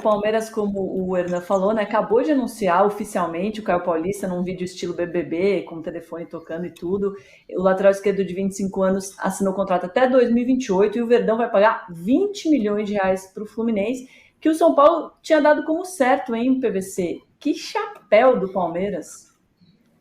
Palmeiras, como o Hernan falou, né, acabou de anunciar oficialmente o Caio Paulista num vídeo estilo BBB, com o telefone tocando e tudo. O lateral esquerdo de 25 anos assinou contrato até 2028 e o Verdão vai pagar 20 milhões de reais para o Fluminense, que o São Paulo tinha dado como certo, hein, PVC? Que chapéu do Palmeiras!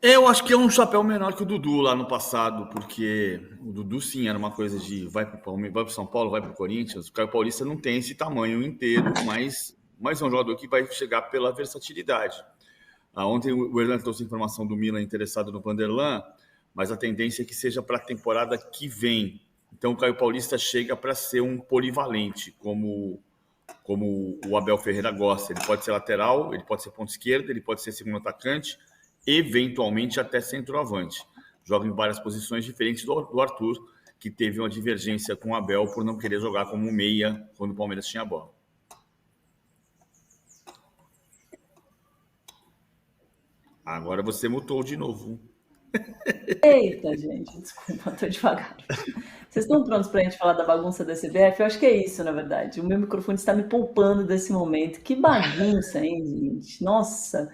Eu acho que é um chapéu menor que o Dudu lá no passado, porque o Dudu sim era uma coisa de vai para o Palmeiras, vai para São Paulo, vai para o Corinthians. O Caio Paulista não tem esse tamanho inteiro, mas é um jogador que vai chegar pela versatilidade. Ontem o Hernan trouxe informação do Milan interessado no Vanderlan, mas a tendência é que seja para a temporada que vem. Então o Caio Paulista chega para ser um polivalente, como o Abel Ferreira gosta. Ele pode ser lateral, ele pode ser ponta esquerda, ele pode ser segundo atacante, eventualmente até centroavante. Joga em várias posições diferentes do Arthur, que teve uma divergência com o Abel por não querer jogar como meia quando o Palmeiras tinha a bola. Agora você mutou de novo. Eita, gente, desculpa, tô devagar. Vocês estão prontos para a gente falar da bagunça da CBF? Eu acho que é isso, na verdade. O meu microfone está me poupando desse momento. Que bagunça, hein, gente? Nossa,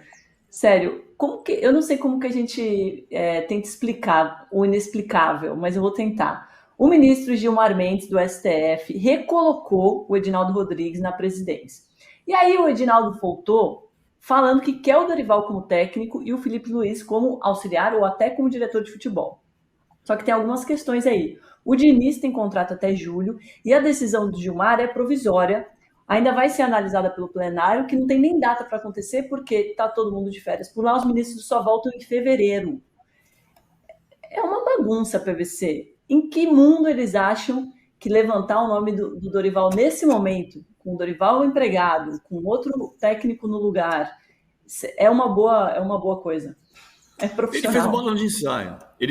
sério, como que eu não sei como que a gente tenta explicar o inexplicável, mas eu vou tentar. O ministro Gilmar Mendes, do STF, recolocou o Edinaldo Rodrigues na presidência. E aí o Edinaldo voltou falando que quer o Dorival como técnico e o Felipe Luiz como auxiliar ou até como diretor de futebol. Só que tem algumas questões aí. O Diniz tem contrato até julho e a decisão do Gilmar é provisória. Ainda vai ser analisada pelo plenário, que não tem nem data para acontecer, porque está todo mundo de férias. Por lá, os ministros só voltam em fevereiro. É uma bagunça, PVC. Em que mundo eles acham que levantar o nome do Dorival nesse momento, com o Dorival empregado, com outro técnico no lugar, é uma boa coisa? É profissional. Ele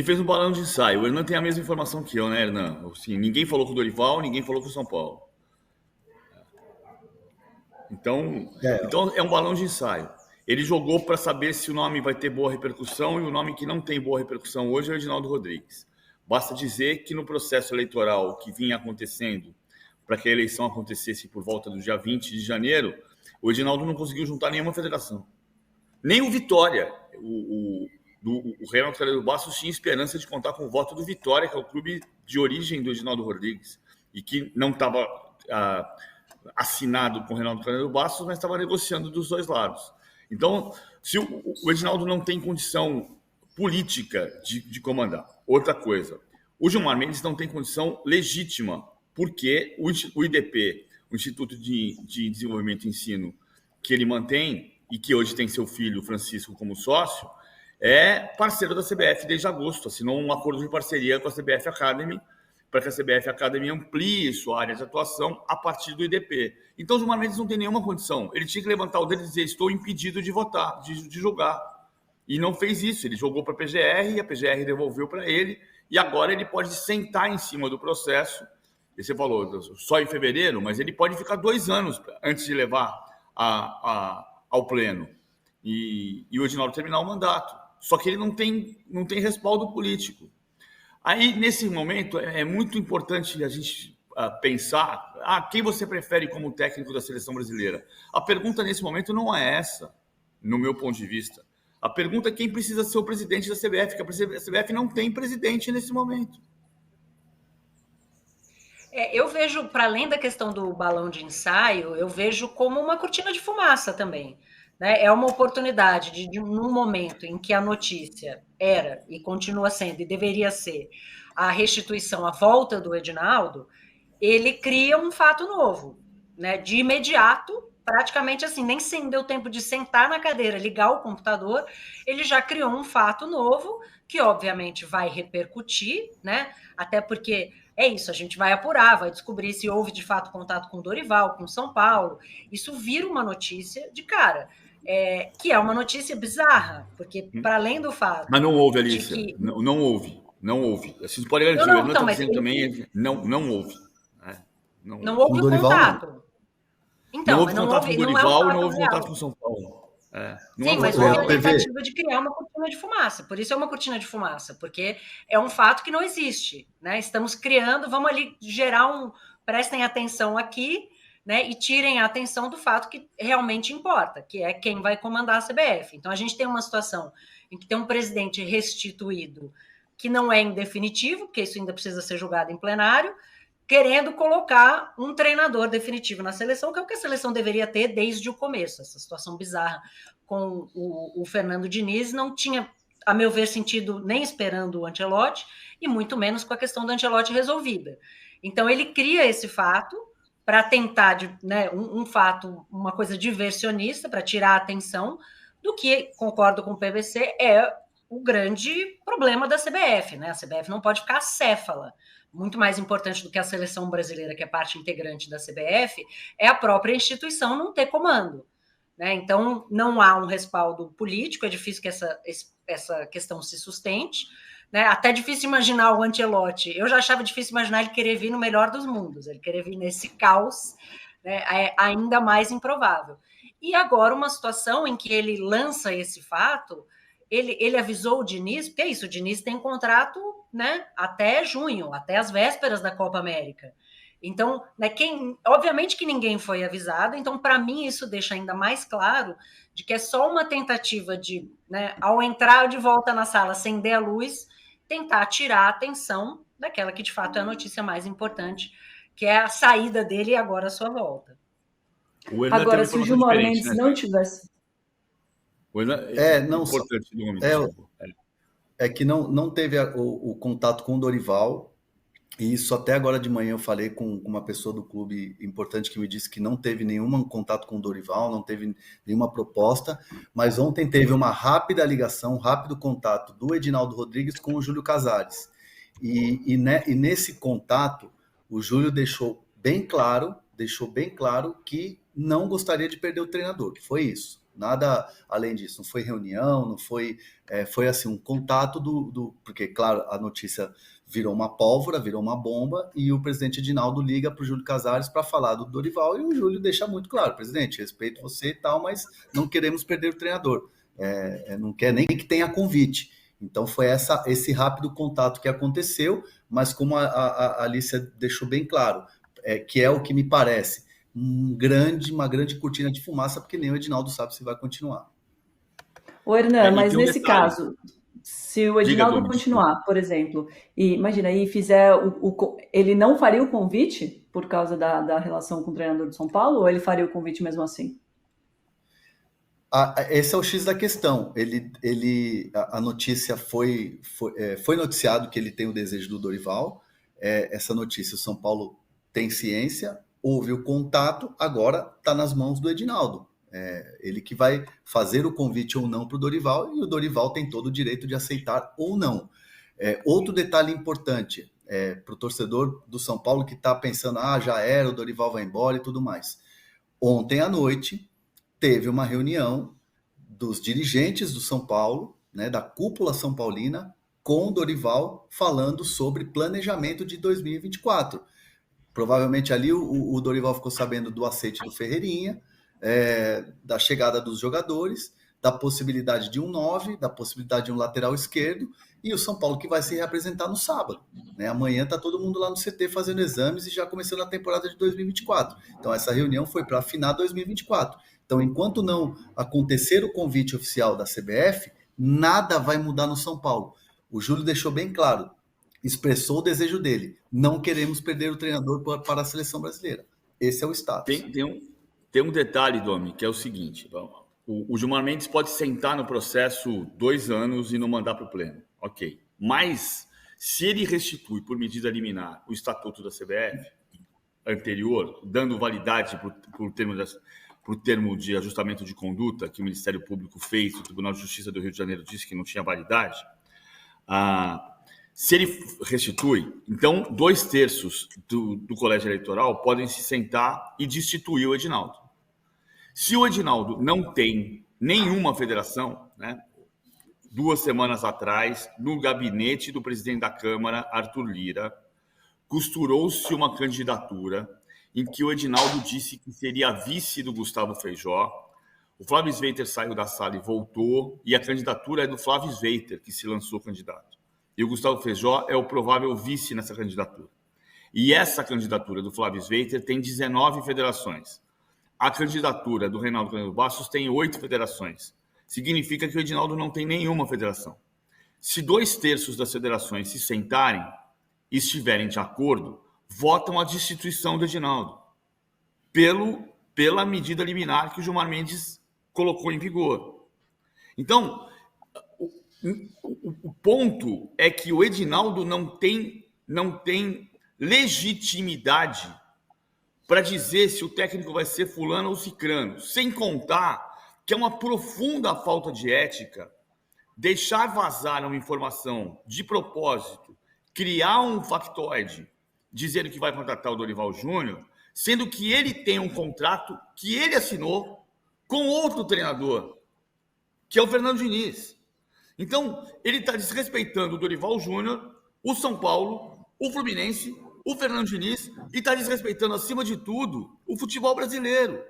fez um balão de ensaio. O Hernan tem a mesma informação que eu, né, Hernan? Assim, ninguém falou com o Dorival, ninguém falou com o São Paulo. Então é um balão de ensaio. Ele jogou para saber se o nome vai ter boa repercussão, e o nome que não tem boa repercussão hoje é o Edinaldo Rodrigues. Basta dizer que no processo eleitoral que vinha acontecendo, para que a eleição acontecesse por volta do dia 20 de janeiro, o Edinaldo não conseguiu juntar nenhuma federação. Nem o Vitória. O Reinaldo Calheiros Bastos tinha esperança de contar com o voto do Vitória, que é o clube de origem do Edinaldo Rodrigues, e que não estava assinado com o Reinaldo Calheiros Bastos, mas estava negociando dos dois lados. Então, se o Edinaldo não tem condição política de comandar. Outra coisa, o Gilmar Mendes não tem condição legítima, porque o IDP, o Instituto de Desenvolvimento e Ensino, que ele mantém, e que hoje tem seu filho Francisco como sócio, é parceiro da CBF desde agosto. Assinou um acordo de parceria com a CBF Academy, para que a CBF Academy amplie sua área de atuação a partir do IDP. Então, o Gilmar Mendes não tem nenhuma condição. Ele tinha que levantar o dedo e dizer: estou impedido de votar, de jogar. E não fez isso. Ele jogou para a PGR, a PGR devolveu para ele, e agora ele pode sentar em cima do processo. E você falou, só em fevereiro, mas ele pode ficar 2 anos antes de levar ao pleno. E o Edinaldo terminar o mandato. Só que ele não tem respaldo político. Aí, nesse momento, é muito importante a gente pensar quem você prefere como técnico da seleção brasileira. A pergunta, nesse momento, não é essa, no meu ponto de vista. A pergunta é quem precisa ser o presidente da CBF, porque a CBF não tem presidente nesse momento. Eu vejo, para além da questão do balão de ensaio, eu vejo como uma cortina de fumaça também. Né? É uma oportunidade num momento em que a notícia era e continua sendo e deveria ser a restituição, a volta do Edinaldo, ele cria um fato novo, né? De imediato, praticamente assim, nem deu tempo de sentar na cadeira, ligar o computador, ele já criou um fato novo que obviamente vai repercutir, né? Até porque é isso, a gente vai apurar, vai descobrir se houve de fato contato com o Dorival, com o São Paulo. Isso vira uma notícia de cara. Que é uma notícia bizarra, porque para além do fato... Mas não houve, Alicia, que... não houve. Vocês podem garantir, o Hernan está dizendo também, não houve. Não houve o contato. Então, não houve contato com o Dorival, não houve contato com o São Paulo. Sim, mas houve a tentativa de criar uma cortina de fumaça. Por isso é uma cortina de fumaça, porque é um fato que não existe. Né? Estamos criando, vamos ali gerar prestem atenção aqui, né, e tirem a atenção do fato que realmente importa, que é quem vai comandar a CBF. Então, a gente tem uma situação em que tem um presidente restituído que não é em definitivo, porque isso ainda precisa ser julgado em plenário, querendo colocar um treinador definitivo na seleção, que é o que a seleção deveria ter desde o começo. Essa situação bizarra com o Fernando Diniz não tinha, a meu ver, sentido nem esperando o Ancelotti, e muito menos com a questão do Ancelotti resolvida. Então, ele cria esse fato para tentar, né, um fato, uma coisa diversionista, para tirar a atenção do que, concordo com o PVC, é o grande problema da CBF. Né? A CBF não pode ficar acéfala. Muito mais importante do que a seleção brasileira, que é parte integrante da CBF, é a própria instituição não ter comando. Né? Então, não há um respaldo político, é difícil que essa questão se sustente. Né? Até difícil imaginar o Ancelotti. Eu já achava difícil imaginar ele querer vir no melhor dos mundos, ele querer vir nesse caos, né? É ainda mais improvável. E agora uma situação em que ele lança esse fato, ele avisou o Diniz, porque é isso, o Diniz tem contrato, né, até junho, até as vésperas da Copa América. Então, né, obviamente que ninguém foi avisado, então, para mim, isso deixa ainda mais claro de que é só uma tentativa de, né, ao entrar de volta na sala, acender a luz, tentar tirar a atenção daquela que, de fato, é a notícia mais importante, que é a saída dele e agora a sua volta. Agora, se o Gilmar Mendes não tivesse... Não importante do homem, é que não teve o contato com o Dorival, e isso até agora de manhã eu falei com uma pessoa do clube importante que me disse que não teve nenhum contato com o Dorival, não teve nenhuma proposta, mas ontem teve uma rápida ligação, um rápido contato do Edinaldo Rodrigues com o Júlio Casares. E nesse contato, o Júlio deixou bem claro que não gostaria de perder o treinador. Foi isso. Nada além disso. Não foi reunião, não foi... foi assim, um contato porque, claro, a notícia virou uma pólvora, virou uma bomba, e o presidente Edinaldo liga para o Júlio Casares para falar do Dorival, e o Júlio deixa muito claro: presidente, respeito você e tal, mas não queremos perder o treinador. Não quer nem que tenha convite. Então foi esse rápido contato que aconteceu, mas como a Alicia deixou bem claro, que é o que me parece, uma grande cortina de fumaça, porque nem o Edinaldo sabe se vai continuar. Ô, Hernan, mas nesse caso, se o Edinaldo continuar, por exemplo, e imagina, e fizer ele não faria o convite por causa da relação com o treinador de São Paulo, ou ele faria o convite mesmo assim? Esse é o X da questão. A notícia foi noticiado que ele tem o desejo do Dorival. Essa notícia o São Paulo tem ciência, houve o contato, agora está nas mãos do Edinaldo. Ele que vai fazer o convite ou não para o Dorival, e o Dorival tem todo o direito de aceitar ou não. Outro detalhe importante para o torcedor do São Paulo que está pensando, já era, o Dorival vai embora e tudo mais. Ontem à noite teve uma reunião dos dirigentes do São Paulo, né, da cúpula são paulina, com o Dorival, falando sobre planejamento de 2024. Provavelmente ali o Dorival ficou sabendo do aceite do Ferreirinha, da chegada dos jogadores, da possibilidade de um 9, da possibilidade de um lateral esquerdo, e o São Paulo que vai se reapresentar no sábado. Né? Amanhã está todo mundo lá no CT fazendo exames e já começando a temporada de 2024. Então essa reunião foi para afinar 2024. Então, enquanto não acontecer o convite oficial da CBF, nada vai mudar no São Paulo. O Júlio deixou bem claro, expressou o desejo dele. Não queremos perder o treinador para a seleção brasileira. Esse é o status. Tem um detalhe, Domi, que é o seguinte. O Gilmar Mendes pode sentar no processo 2 anos e não mandar para o pleno. Ok. Mas, se ele restitui por medida liminar o estatuto da CBF anterior, dando validade para o termo de ajustamento de conduta que o Ministério Público fez, o Tribunal de Justiça do Rio de Janeiro disse que não tinha validade, se ele restitui, então 2/3 do colégio eleitoral podem se sentar e destituir o Edinaldo. Se o Edinaldo não tem nenhuma federação, né, 2 semanas atrás, no gabinete do presidente da Câmara, Arthur Lira, costurou-se uma candidatura em que o Edinaldo disse que seria vice do Gustavo Feijó. O Flávio Sveiter saiu da sala e voltou, e a candidatura é do Flávio Sveiter, que se lançou candidato. E o Gustavo Feijó é o provável vice nessa candidatura. E essa candidatura do Flávio Sveiter tem 19 federações. A candidatura do Reinaldo Canelo Bastos tem 8 federações. Significa que o Edinaldo não tem nenhuma federação. Se 2/3 das federações se sentarem e estiverem de acordo, votam a destituição do Edinaldo pela medida liminar que o Gilmar Mendes colocou em vigor. Então, o ponto é que o Edinaldo não tem legitimidade para dizer se o técnico vai ser fulano ou cicrano, sem contar que é uma profunda falta de ética deixar vazar uma informação de propósito, criar um factoide dizendo que vai contratar o Dorival Júnior, sendo que ele tem um contrato que ele assinou com outro treinador, que é o Fernando Diniz. Então, ele está desrespeitando o Dorival Júnior, o São Paulo, o Fluminense, o Fernando Diniz, e está desrespeitando, acima de tudo, o futebol brasileiro.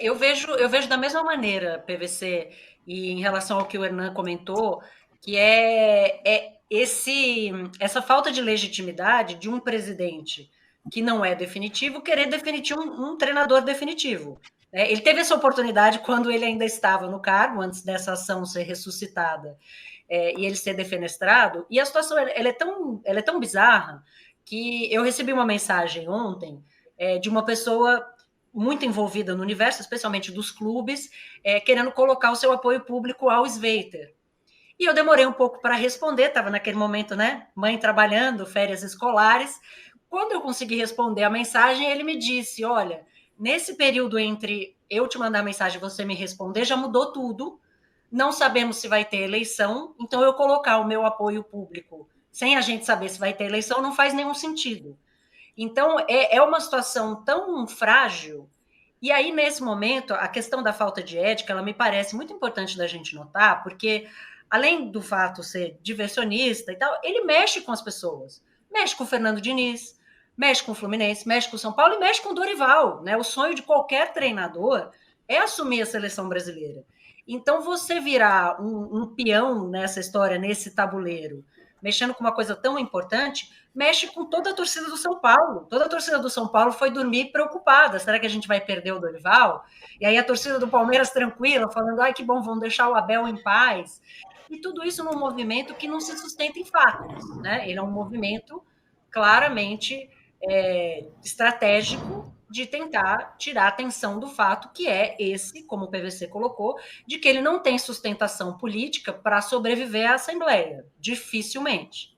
Eu vejo da mesma maneira, PVC, e em relação ao que o Hernan comentou, que essa falta de legitimidade de um presidente que não é definitivo querer definir um treinador definitivo. Ele teve essa oportunidade quando ele ainda estava no cargo, antes dessa ação ser ressuscitada e ele ser defenestrado, e a situação ela é tão bizarra que eu recebi uma mensagem ontem de uma pessoa muito envolvida no universo, especialmente dos clubes, querendo colocar o seu apoio público ao Sveiter. E eu demorei um pouco para responder, estava naquele momento, né? Mãe trabalhando, férias escolares. Quando eu consegui responder a mensagem, ele me disse, olha, nesse período entre eu te mandar a mensagem e você me responder, já mudou tudo, não sabemos se vai ter eleição, então eu colocar o meu apoio público sem a gente saber se vai ter eleição não faz nenhum sentido. Então, é uma situação tão frágil. E aí, nesse momento, a questão da falta de ética, ela me parece muito importante da gente notar, porque, além do fato de ser diversionista e tal, ele mexe com as pessoas. Mexe com o Fernando Diniz, mexe com o Fluminense, mexe com o São Paulo e mexe com o Dorival, né? O sonho de qualquer treinador é assumir a seleção brasileira. Então, você virar um peão nessa história, nesse tabuleiro, mexendo com uma coisa tão importante, mexe com toda a torcida do São Paulo. Toda a torcida do São Paulo foi dormir preocupada. Será que a gente vai perder o Dorival? E aí a torcida do Palmeiras tranquila, falando, ai, que bom, vamos deixar o Abel em paz. E tudo isso num movimento que não se sustenta em fatos, né? Ele é um movimento claramente estratégico de tentar tirar a atenção do fato que é esse, como o PVC colocou, de que ele não tem sustentação política para sobreviver à Assembleia. Dificilmente.